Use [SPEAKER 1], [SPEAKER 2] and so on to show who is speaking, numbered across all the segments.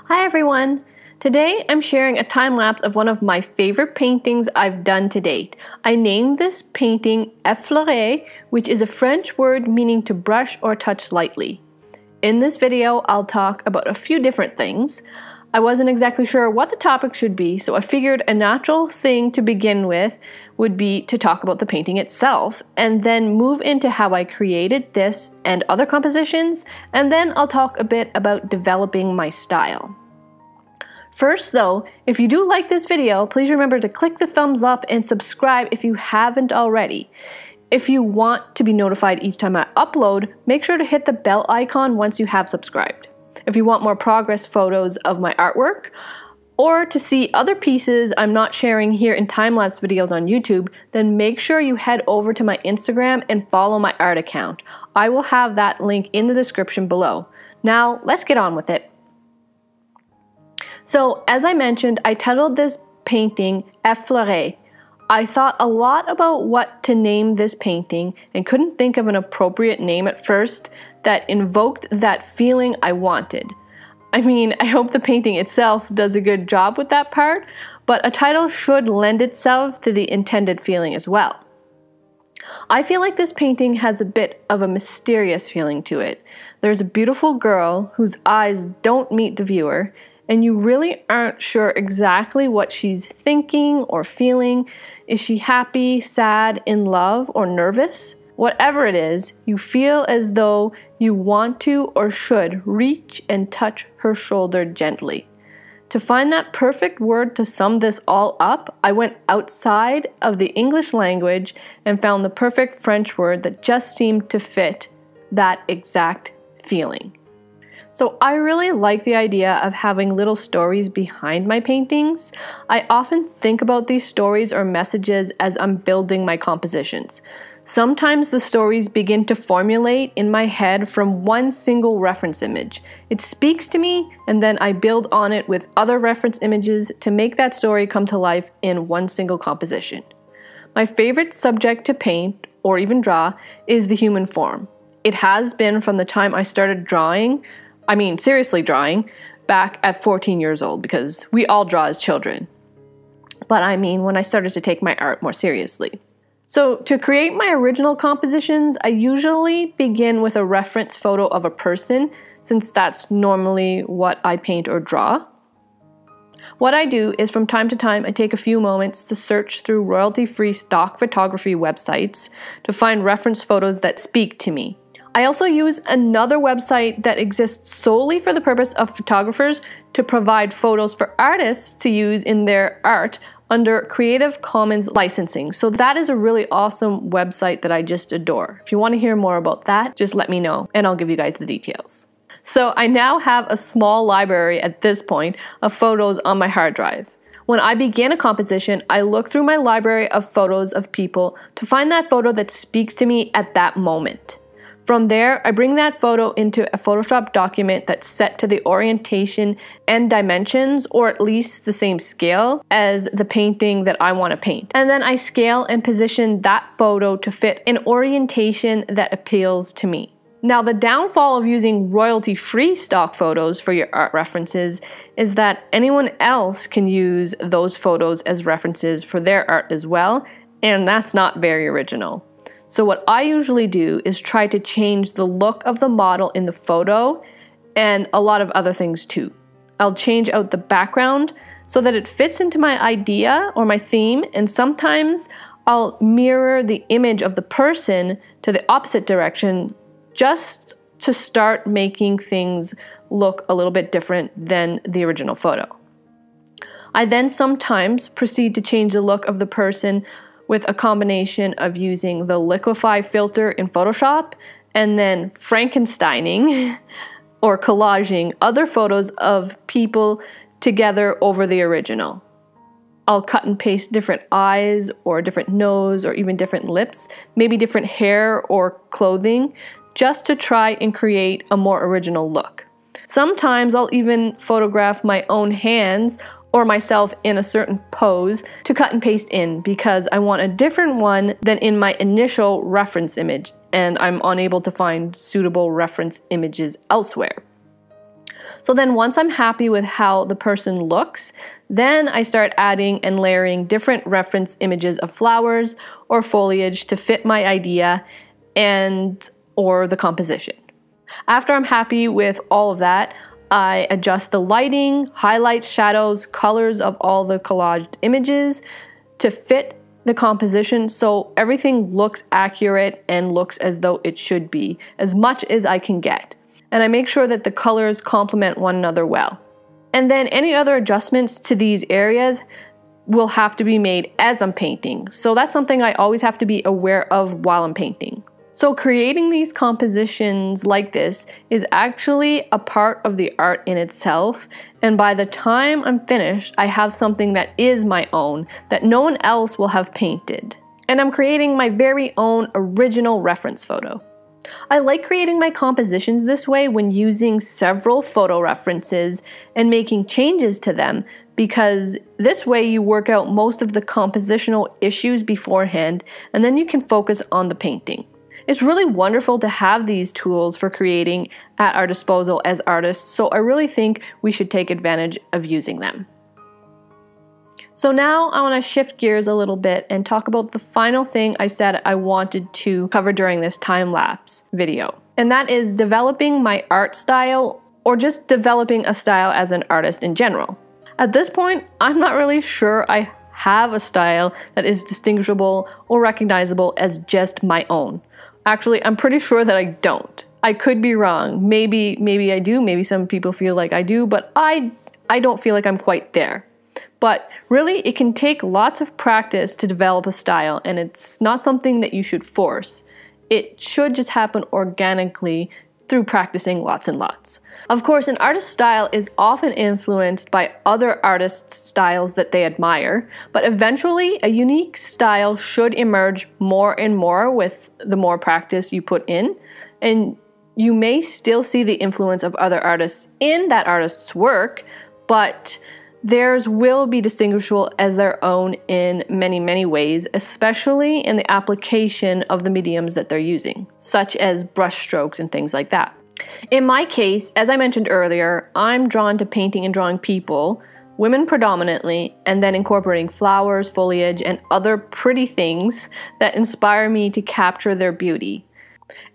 [SPEAKER 1] Hi everyone! Today I'm sharing a time-lapse of one of my favorite paintings I've done to date. I named this painting Éffleurer, which is a French word meaning to brush or touch lightly. In this video, I'll talk about a few different things. I wasn't exactly sure what the topic should be, so I figured a natural thing to begin with would be to talk about the painting itself, and then move into how I created this and other compositions, and then I'll talk a bit about developing my style. First though, if you do like this video, please remember to click the thumbs up and subscribe if you haven't already. If you want to be notified each time I upload, make sure to hit the bell icon once you have subscribed. If you want more progress photos of my artwork, or to see other pieces I'm not sharing here in time-lapse videos on YouTube, then make sure you head over to my Instagram and follow my art account. I will have that link in the description below. Now, let's get on with it. So, as I mentioned, I titled this painting Éffleurer. I thought a lot about what to name this painting and couldn't think of an appropriate name at first that invoked that feeling I wanted. I mean, I hope the painting itself does a good job with that part, but a title should lend itself to the intended feeling as well. I feel like this painting has a bit of a mysterious feeling to it. There's a beautiful girl whose eyes don't meet the viewer, and you really aren't sure exactly what she's thinking or feeling. Is she happy, sad, in love, or nervous? Whatever it is, you feel as though you want to or should reach and touch her shoulder gently. To find that perfect word to sum this all up, I went outside of the English language and found the perfect French word that just seemed to fit that exact feeling. So I really like the idea of having little stories behind my paintings. I often think about these stories or messages as I'm building my compositions. Sometimes the stories begin to formulate in my head from one single reference image. It speaks to me, and then I build on it with other reference images to make that story come to life in one single composition. My favorite subject to paint, or even draw, is the human form. It has been from the time I started drawing, seriously drawing, back at 14 years old, because we all draw as children. But when I started to take my art more seriously. So to create my original compositions, I usually begin with a reference photo of a person, since that's normally what I paint or draw. What I do is from time to time, I take a few moments to search through royalty-free stock photography websites to find reference photos that speak to me. I also use another website that exists solely for the purpose of photographers to provide photos for artists to use in their art under Creative Commons licensing. So that is a really awesome website that I just adore. If you want to hear more about that, just let me know and I'll give you guys the details. So I now have a small library at this point of photos on my hard drive. When I begin a composition, I look through my library of photos of people to find that photo that speaks to me at that moment. From there, I bring that photo into a Photoshop document that's set to the orientation and dimensions, or at least the same scale as the painting that I want to paint. And then I scale and position that photo to fit an orientation that appeals to me. Now, the downfall of using royalty-free stock photos for your art references is that anyone else can use those photos as references for their art as well, and that's not very original. So what I usually do is try to change the look of the model in the photo and a lot of other things too. I'll change out the background so that it fits into my idea or my theme, and sometimes I'll mirror the image of the person to the opposite direction just to start making things look a little bit different than the original photo. I then sometimes proceed to change the look of the person with a combination of using the liquify filter in Photoshop and then Frankensteining or collaging other photos of people together over the original. I'll cut and paste different eyes or a different nose or even different lips, maybe different hair or clothing, just to try and create a more original look. Sometimes I'll even photograph my own hands or myself in a certain pose to cut and paste in because I want a different one than in my initial reference image and I'm unable to find suitable reference images elsewhere. So then once I'm happy with how the person looks, then I start adding and layering different reference images of flowers or foliage to fit my idea and or the composition. After I'm happy with all of that, I adjust the lighting, highlights, shadows, colors of all the collaged images to fit the composition so everything looks accurate and looks as though it should be, as much as I can get. And I make sure that the colors complement one another well. And then any other adjustments to these areas will have to be made as I'm painting. So that's something I always have to be aware of while I'm painting. So creating these compositions like this is actually a part of the art in itself, and by the time I'm finished, I have something that is my own, that no one else will have painted. And I'm creating my very own original reference photo. I like creating my compositions this way when using several photo references and making changes to them, because this way you work out most of the compositional issues beforehand, and then you can focus on the painting. It's really wonderful to have these tools for creating at our disposal as artists, so I really think we should take advantage of using them. So now I want to shift gears a little bit and talk about the final thing I said I wanted to cover during this time-lapse video. And that is developing my art style, or just developing a style as an artist in general. At this point, I'm not really sure I have a style that is distinguishable or recognizable as just my own. Actually, I'm pretty sure that I don't. I could be wrong. Maybe I do. Maybe some people feel like I do, but I don't feel like I'm quite there. But really, it can take lots of practice to develop a style, and it's not something that you should force. It should just happen organically through practicing lots and lots. Of course, an artist's style is often influenced by other artists' styles that they admire, but eventually a unique style should emerge more and more with the more practice you put in, and you may still see the influence of other artists in that artist's work, but theirs will be distinguishable as their own in many, many ways, especially in the application of the mediums that they're using, such as brush strokes and things like that. In my case, as I mentioned earlier, I'm drawn to painting and drawing people, women predominantly, and then incorporating flowers, foliage, and other pretty things that inspire me to capture their beauty.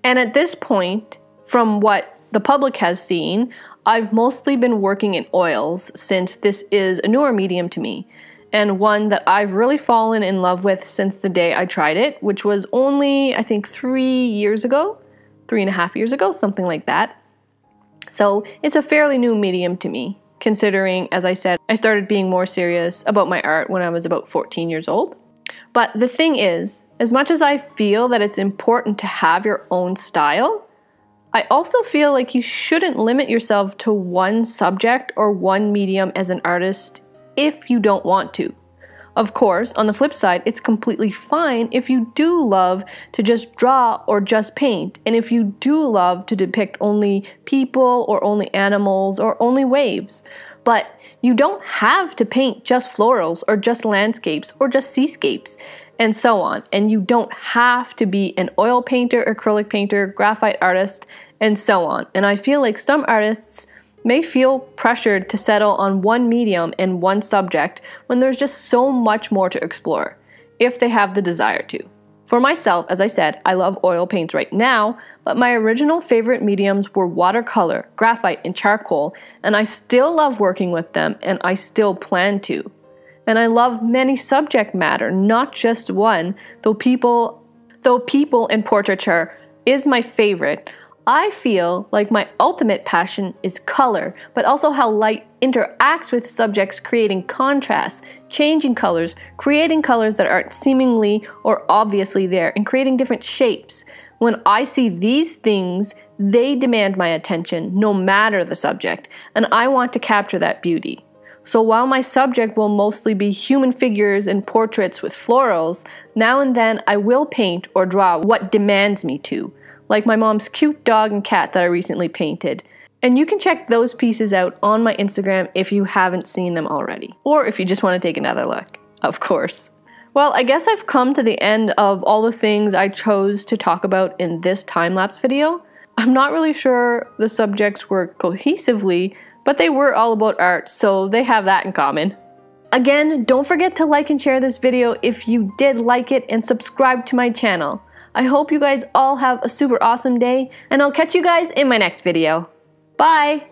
[SPEAKER 1] And at this point, from what the public has seen, I've mostly been working in oils since this is a newer medium to me, and one that I've really fallen in love with since the day I tried it, which was only, I think, 3.5 years ago, something like that. So it's a fairly new medium to me, considering, as I said, I started being more serious about my art when I was about 14 years old. But the thing is, as much as I feel that it's important to have your own style, I also feel like you shouldn't limit yourself to one subject or one medium as an artist if you don't want to. Of course, on the flip side, it's completely fine if you do love to just draw or just paint, and if you do love to depict only people or only animals or only waves. But you don't have to paint just florals or just landscapes or just seascapes and so on. And you don't have to be an oil painter, acrylic painter, graphite artist, and so on. And I feel like some artists may feel pressured to settle on one medium and one subject when there's just so much more to explore, if they have the desire to. For myself, as I said, I love oil paints right now, but my original favorite mediums were watercolor, graphite, and charcoal, and I still love working with them, and I still plan to. And I love many subject matter, not just one, though people and portraiture is my favorite. I feel like my ultimate passion is color, but also how light interacts with subjects, creating contrast, changing colors, creating colors that aren't seemingly or obviously there, and creating different shapes. When I see these things, they demand my attention, no matter the subject, and I want to capture that beauty. So while my subject will mostly be human figures and portraits with florals, now and then I will paint or draw what demands me to, like my mom's cute dog and cat that I recently painted. And you can check those pieces out on my Instagram if you haven't seen them already. Or if you just want to take another look, of course. Well, I guess I've come to the end of all the things I chose to talk about in this time-lapse video. I'm not really sure the subjects work cohesively But they were all about art, so they have that in common. Again, don't forget to like and share this video if you did like it, and subscribe to my channel. I hope you guys all have a super awesome day, and I'll catch you guys in my next video. Bye!